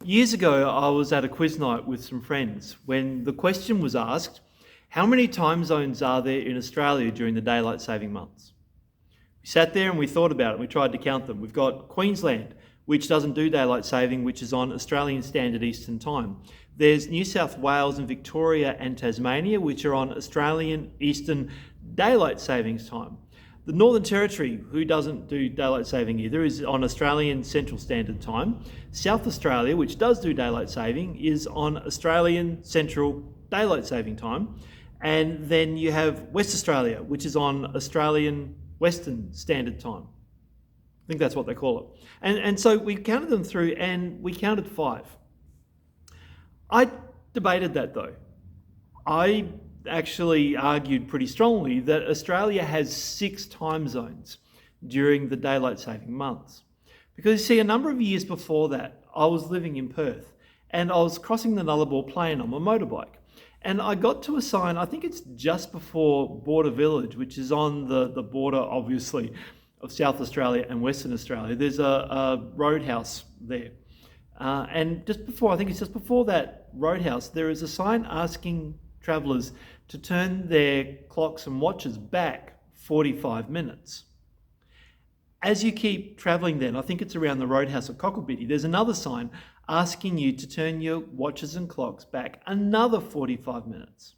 Years ago, I was at a quiz night with some friends when the question was asked, how many time zones are there in Australia during the daylight saving months? We sat there and we thought about it. We tried to count them. We've got Queensland, which doesn't do daylight saving, which is on Australian Standard Eastern Time. There's New South Wales and Victoria and Tasmania, which are on Australian Eastern Daylight Savings Time. The Northern Territory, who doesn't do daylight saving either, is on Australian Central Standard Time. South Australia, which does do daylight saving, is on Australian Central Daylight Saving Time. And then you have West Australia, which is on Australian Western Standard Time. I think that's what they call it. And so we counted them through and we counted 5. I debated that though. I actually argued pretty strongly that Australia has 6 time zones during the daylight saving months. Because you see, a number of years before that, I was living in Perth and I was crossing the Nullarbor Plain on my motorbike. And I got to a sign, I think it's just before Border Village, which is on the border, obviously, of South Australia and Western Australia. There's a roadhouse there. And just before, I think it's just before that roadhouse, there is a sign asking travellers to turn their clocks and watches back 45 minutes. As you keep travelling then, I think it's around the roadhouse at Cocklebiddy, there's another sign asking you to turn your watches and clocks back another 45 minutes.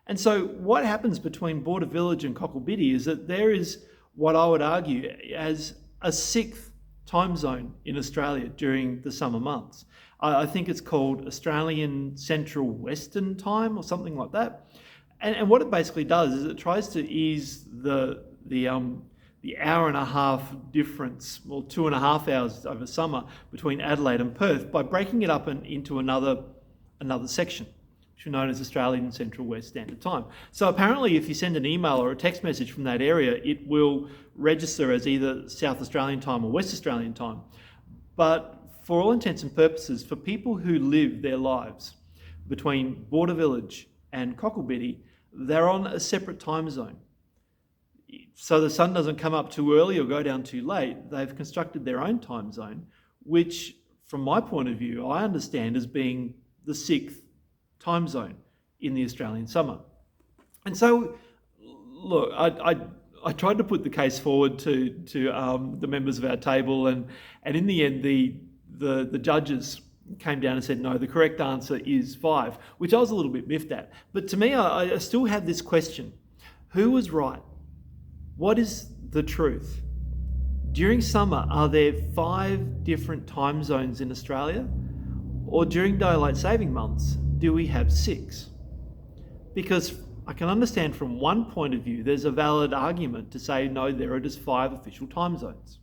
And so what happens between Border Village and Cocklebiddy is that there is what I would argue as a 6th time zone in Australia during the summer months. I think it's called Australian Central Western Time or something like that. And what it basically does is it tries to ease the hour and a half difference, or 2.5 hours over summer between Adelaide and Perth by breaking it up into another section, which is known as Australian Central West Standard Time. So apparently if you send an email or a text message from that area, it will register as either South Australian Time or West Australian Time. But for all intents and purposes, for people who live their lives between Border Village and Cocklebiddy, they're on a separate time zone. So the sun doesn't come up too early or go down too late. They've constructed their own time zone, which from my point of view, I understand as being the 6th time zone in the Australian summer. And so, look, I tried to put the case forward to the members of our table, and in the end, the judges came down and said, no, the correct answer is 5, which I was a little bit miffed at. But to me, I still have this question. Who was right? What is the truth? During summer, are there 5 different time zones in Australia? Or during daylight saving months, do we have 6? Because I can understand from one point of view, there's a valid argument to say, no, there are just 5 official time zones.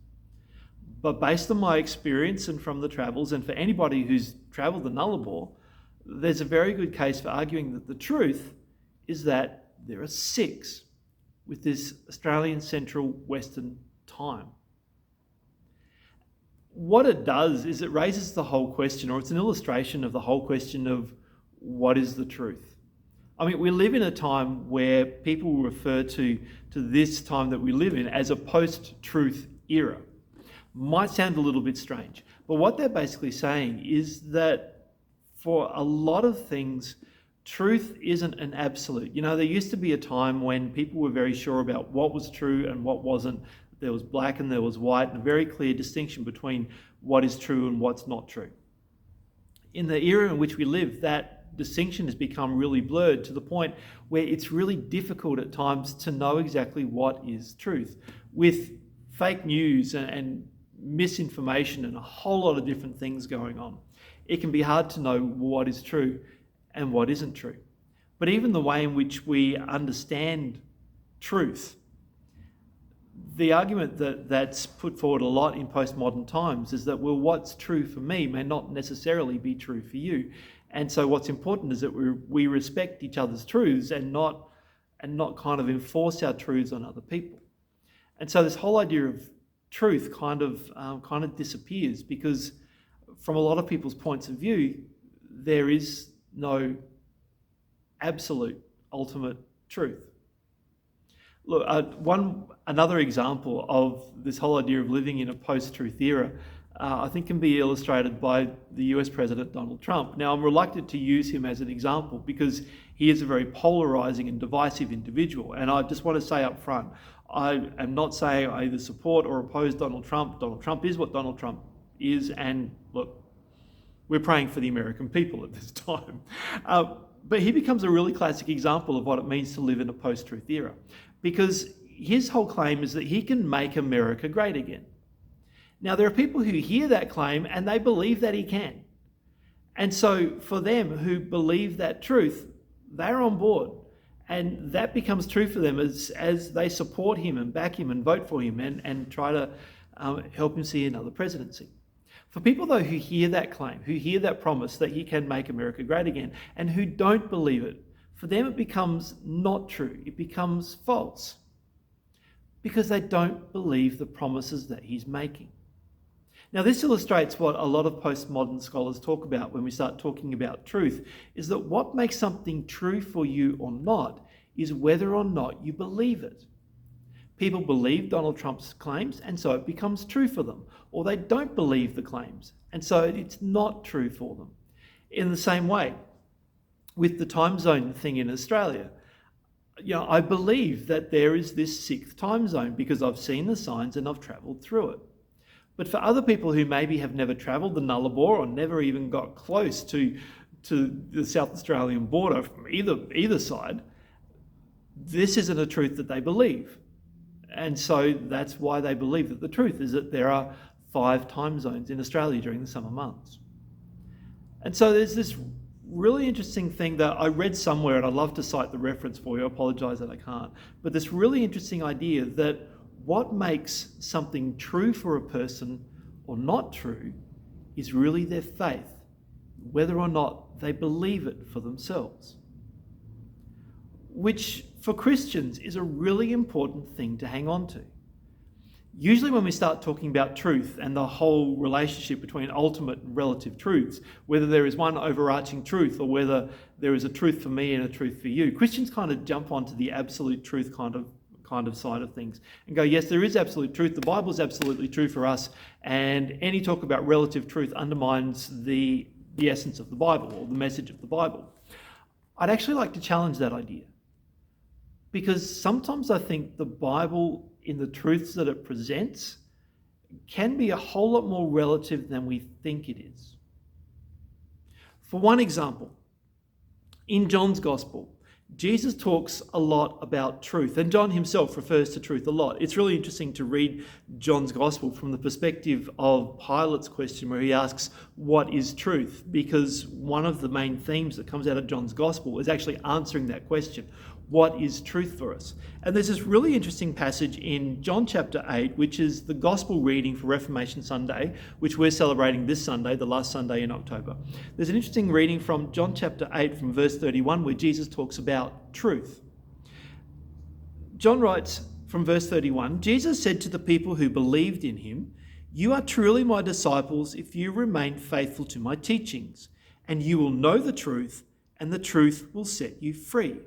But based on my experience and from the travels, and for anybody who's travelled the Nullarbor, there's a very good case for arguing that the truth is that there are 6 with this Australian Central Western Time. What it does is it raises the whole question, or it's an illustration of the whole question of what is the truth. I mean, we live in a time where people refer to this time that we live in as a post-truth era. Might sound a little bit strange, but what they're basically saying is that for a lot of things, truth isn't an absolute. You know, there used to be a time when people were very sure about what was true and what wasn't. There was black and there was white, and a very clear distinction between what is true and what's not true. In the era in which we live, that distinction has become really blurred to the point where it's really difficult at times to know exactly what is truth. With fake news and misinformation and a whole lot of different things going on, it can be hard to know what is true and what isn't true. But even the way in which we understand truth, the argument that's put forward a lot in postmodern times is that, well, what's true for me may not necessarily be true for you. And so what's important is that we respect each other's truths and not kind of enforce our truths on other people. And so this whole idea of truth kind of disappears, because from a lot of people's points of view, there is no absolute ultimate truth. Look, another example of this whole idea of living in a post-truth era I think can be illustrated by the US President Donald Trump. Now, I'm reluctant to use him as an example because he is a very polarizing and divisive individual. And I just want to say up front, I am not saying I either support or oppose Donald Trump. Donald Trump is what Donald Trump is. And look, we're praying for the American people at this time. But he becomes a really classic example of what it means to live in a post-truth era, because his whole claim is that he can make America great again. Now, there are people who hear that claim and they believe that he can. And so for them who believe that truth, they're on board. And that becomes true for them as they support him and back him and vote for him and try to help him see another presidency. For people, though, who hear that claim, who hear that promise that he can make America great again, and who don't believe it, for them it becomes not true. It becomes false because they don't believe the promises that he's making. Now, this illustrates what a lot of postmodern scholars talk about when we start talking about truth, is that what makes something true for you or not is whether or not you believe it. People believe Donald Trump's claims, and so it becomes true for them. Or they don't believe the claims, and so it's not true for them. In the same way, with the time zone thing in Australia, I believe that there is this sixth time zone because I've seen the signs and I've travelled through it. But for other people who maybe have never travelled the Nullarbor or never even got close to the South Australian border from either side, this isn't a truth that they believe. And so that's why they believe that the truth is that there are 5 time zones in Australia during the summer months. And so there's this really interesting thing that I read somewhere, and I'd love to cite the reference for you, I apologise that I can't, but this really interesting idea that what makes something true for a person or not true is really their faith, whether or not they believe it for themselves. Which for Christians is a really important thing to hang on to. Usually when we start talking about truth and the whole relationship between ultimate and relative truths, whether there is one overarching truth or whether there is a truth for me and a truth for you, Christians kind of jump onto the absolute truth kind of side of things and go, yes, there is absolute truth. The Bible is absolutely true for us, and any talk about relative truth undermines the essence of the Bible or the message of the Bible. I'd actually like to challenge that idea, because sometimes I think the Bible, in the truths that it presents, can be a whole lot more relative than we think it is. For one example, in John's Gospel, Jesus talks a lot about truth, and John himself refers to truth a lot. It's really interesting to read John's Gospel from the perspective of Pilate's question, where he asks, what is truth? Because one of the main themes that comes out of John's Gospel is actually answering that question. What is truth for us? And there's this really interesting passage in John chapter 8, which is the gospel reading for Reformation Sunday, which we're celebrating this Sunday, the last Sunday in October. There's an interesting reading from John chapter 8 from verse 31 where Jesus talks about truth. John writes from verse 31, Jesus said to the people who believed in him, "You are truly my disciples if you remain faithful to my teachings, and you will know the truth, and the truth will set you free."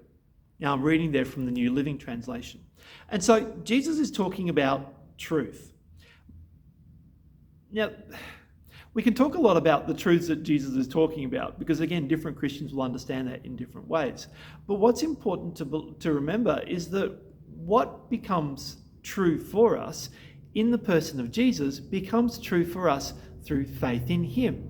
Now, I'm reading there from the New Living Translation. And so Jesus is talking about truth. Now, we can talk a lot about the truths that Jesus is talking about because, again, different Christians will understand that in different ways. But what's important to remember is that what becomes true for us in the person of Jesus becomes true for us through faith in him.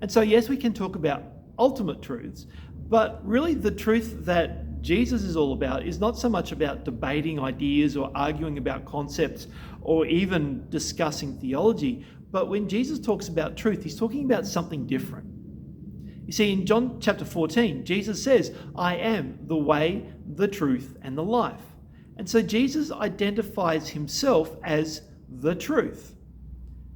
And so, yes, we can talk about ultimate truths, but really the truth that Jesus is all about is not so much about debating ideas or arguing about concepts or even discussing theology, but when Jesus talks about truth, he's talking about something different. You see, in John chapter 14, Jesus says, "I am the way, the truth, and the life." And so Jesus identifies himself as the truth.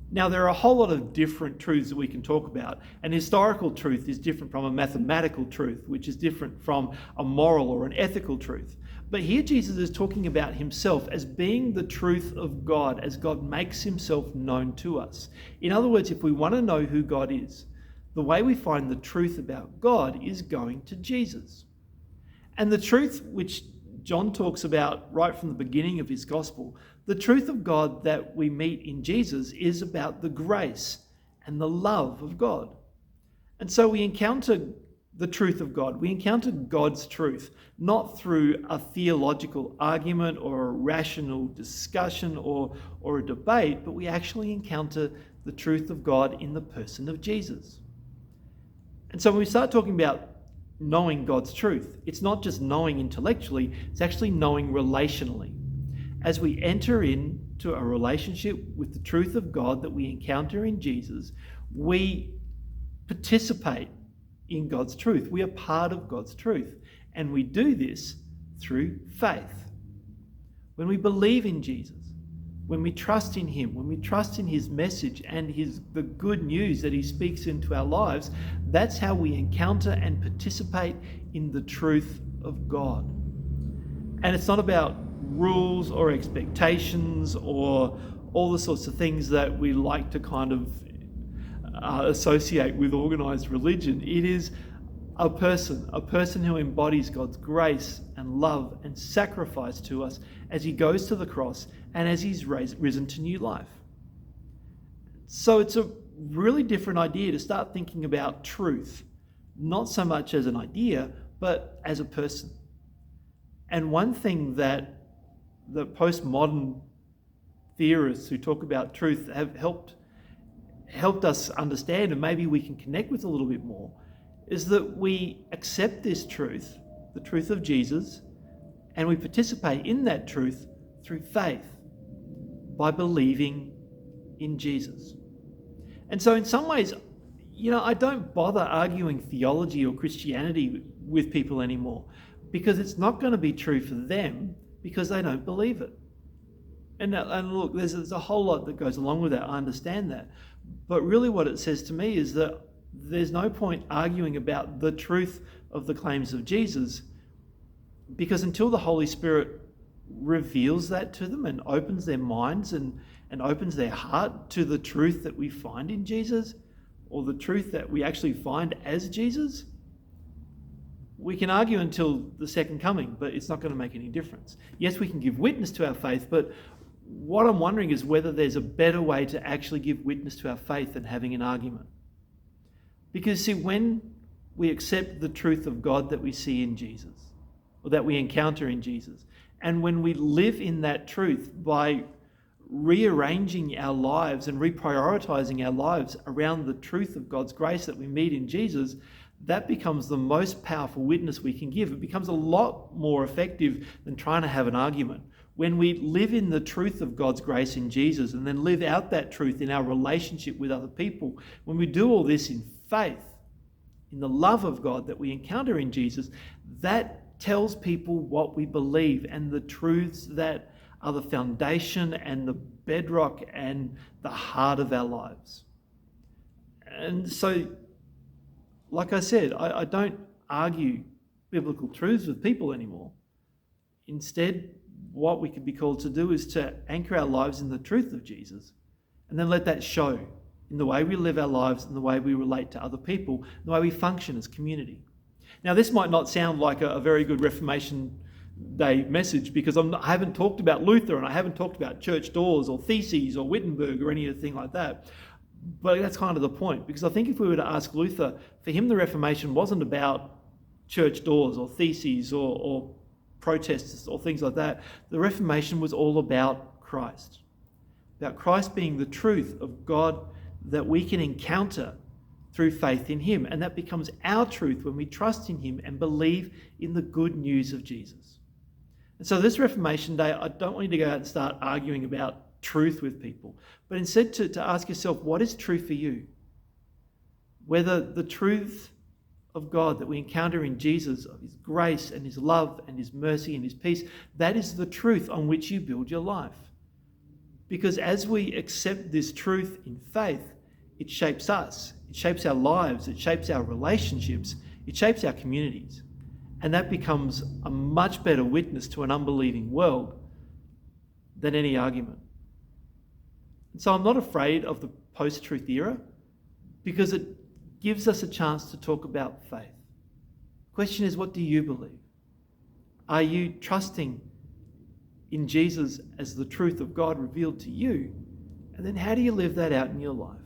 Now, there are a whole lot of different truths that we can talk about. An historical truth is different from a mathematical truth, which is different from a moral or an ethical truth. But here Jesus is talking about himself as being the truth of God, as God makes himself known to us. In other words, if we want to know who God is, the way we find the truth about God is going to Jesus. And the truth which John talks about right from the beginning of his gospel, the truth of God that we meet in Jesus is about the grace and the love of God. And so we encounter the truth of God. We encounter God's truth, not through a theological argument or a rational discussion or a debate, but we actually encounter the truth of God in the person of Jesus. And so when we start talking about knowing God's truth, it's not just knowing intellectually, it's actually knowing relationally. As we enter into a relationship with the truth of God that we encounter in Jesus, we participate in God's truth. We are part of God's truth. And we do this through faith. When we believe in Jesus, when we trust in him, when we trust in his message and the good news that he speaks into our lives, that's how we encounter and participate in the truth of God. And it's not about rules or expectations or all the sorts of things that we like to kind of associate with organized religion. It is a person who embodies God's grace and love and sacrifice to us as he goes to the cross and as he's risen to new life. So it's a really different idea to start thinking about truth, not so much as an idea, but as a person. And one thing that the postmodern theorists who talk about truth have helped us understand, and maybe we can connect with a little bit more, is that we accept this truth, the truth of Jesus, and we participate in that truth through faith, by believing in Jesus. And so in some ways, I don't bother arguing theology or Christianity with people anymore, because it's not going to be true for them because they don't believe it. And look, there's a whole lot that goes along with that. I understand that. But really what it says to me is that there's no point arguing about the truth of the claims of Jesus, because until the Holy Spirit reveals that to them and opens their minds and opens their heart to the truth that we find in Jesus, or the truth that we actually find as Jesus, we can argue until the second coming, but it's not going to make any difference. Yes, we can give witness to our faith, but what I'm wondering is whether there's a better way to actually give witness to our faith than having an argument. Because see, when we accept the truth of God that we see in Jesus, or that we encounter in Jesus, and when we live in that truth by rearranging our lives and reprioritizing our lives around the truth of God's grace that we meet in Jesus, that becomes the most powerful witness we can give. It becomes a lot more effective than trying to have an argument. When we live in the truth of God's grace in Jesus and then live out that truth in our relationship with other people, when we do all this in faith, in the love of God that we encounter in Jesus, that tells people what we believe and the truths that are the foundation and the bedrock and the heart of our lives. And so, like I said, I don't argue biblical truths with people anymore. Instead, what we could be called to do is to anchor our lives in the truth of Jesus and then let that show in the way we live our lives and the way we relate to other people, and the way we function as community. Now, this might not sound like a very good Reformation Day message, because I haven't talked about Luther and I haven't talked about church doors or theses or Wittenberg or anything like that. But that's kind of the point, because I think if we were to ask Luther, for him the Reformation wasn't about church doors or theses or protests or things like that. The Reformation was all about Christ being the truth of God that we can encounter through faith in him. And that becomes our truth when we trust in him and believe in the good news of Jesus. And so this Reformation Day, I don't want you to go out and start arguing about truth with people, but instead to ask yourself, what is true for you? Whether the truth of God that we encounter in Jesus, of his grace and his love and his mercy and his peace, that is the truth on which you build your life. Because as we accept this truth in faith, it shapes us, it shapes our lives, it shapes our relationships, it shapes our communities. And that becomes a much better witness to an unbelieving world than any argument. And so I'm not afraid of the post-truth era, because it gives us a chance to talk about faith. The question is, what do you believe? Are you trusting in Jesus as the truth of God revealed to you? And then how do you live that out in your life?